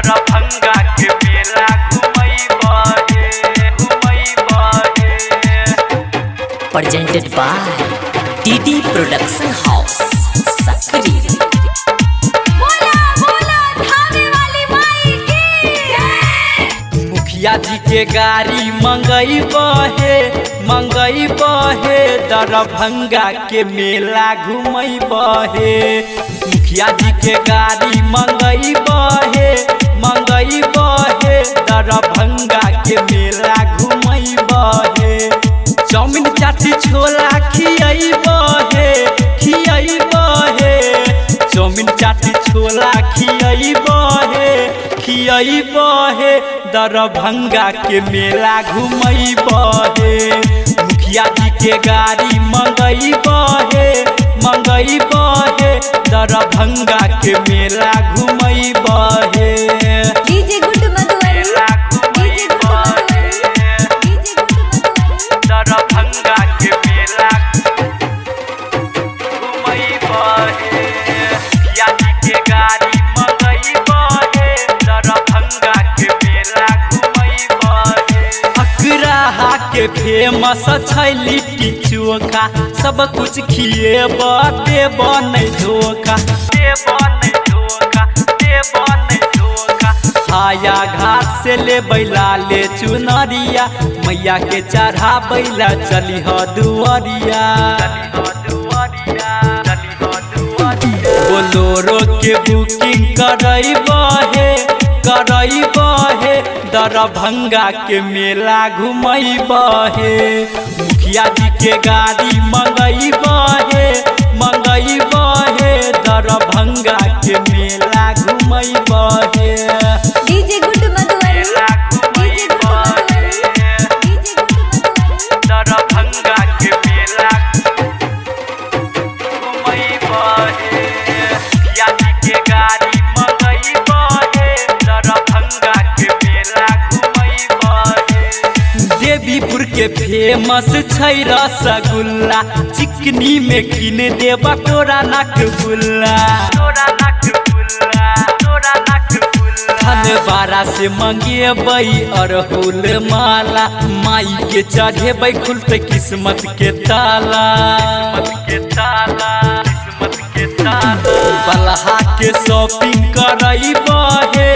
दरभंगा के मेला घुमैबा presented by DD Production House, Sakri। मुखिया जी के गाड़ी मंगैबा हे दरभंगा के मेला घुमैबा हे। मुखिया जी के गाड़ी मंगैबा हे दरभंगा के मेला घुमैबा हे। चाउमीन चाटी छोला खियैबा हे चाउमीन चाटी छोला खियैबा हे दरभंगा के मेला घुमैबा हे। मुखिया जी के गाड़ी मंगैबा हे दरभंगा के मेला घुमैबा हे। डीजे गुड मधुबनी, दरभंगा के मेला घुमैबा हे। मुखिया जी के गाड़ी मंगैबा हे दरभंगा के मेला घुमैबा हे। अकराहा के फेमस छै लिट्टी चोखा, सब कुछ खिएबा देबा नहीं धोखा। हाया घाट से ले बैला ले चुनरिया, मैया के चढ़ा बैला चली हो दुआरिया। बोलोरो के बुकिंग करैबा हे दरभंगा के मेला घुमैबा हे। मुखिया जी के गाड़ी मंगैबा हे दरभंगा के मेला घुमैबा हे। डीजे गुड मधुबनी, दरभंगा के मेला घुमैबा हे। मुखिया जी के गाड़ी मंगैबा हे दरभंगा के मेला घुमैबा हे। देवीपुर के फेमस छै रसगुल्ला, चिकनी में किन देबा तोरा नकबुल्ला। हलवारा से मंगेबै अरहुल माला, माई के चढ़ेबै खुलते किस्मत के ताला। बलहा के शॉपिंग करैबा हे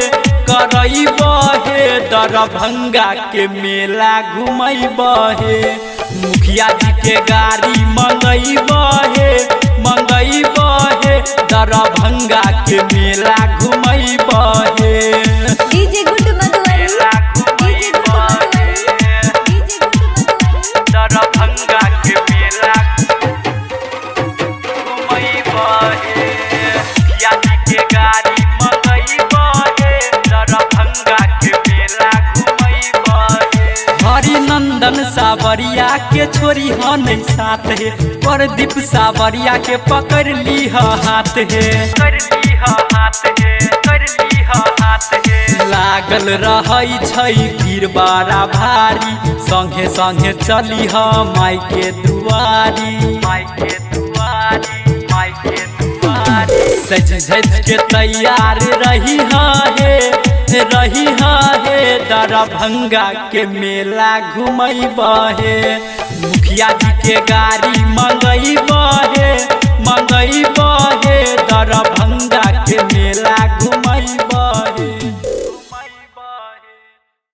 दरभंगा के मेला घुमैबा हे। मुखिया जी के गाड़ी मंगैबा हे दरभंगा के मेला घुमैबा हे। डीजे गुड मधुबनी, दरभंगा के मेला घुमैबा हे। मुखिया जी के गाड़ी मंगैबा हे दरभंगा के मेला घुमैबा हे। हरिनंदन सावरिया के छोरी ह नहीं साथ हे, प्रदीप सावरिया के पकड़ ली हाथ हे। लागल रहै छै भीड़ बड़ा भारी, संगे संगे चली ह माई के दुआरी। सज धज के तैयार रही हे दरभंगा के मेला घुमैबा हे। मुखिया जी के गाड़ी मंगैबा हे दरभंगा के मेला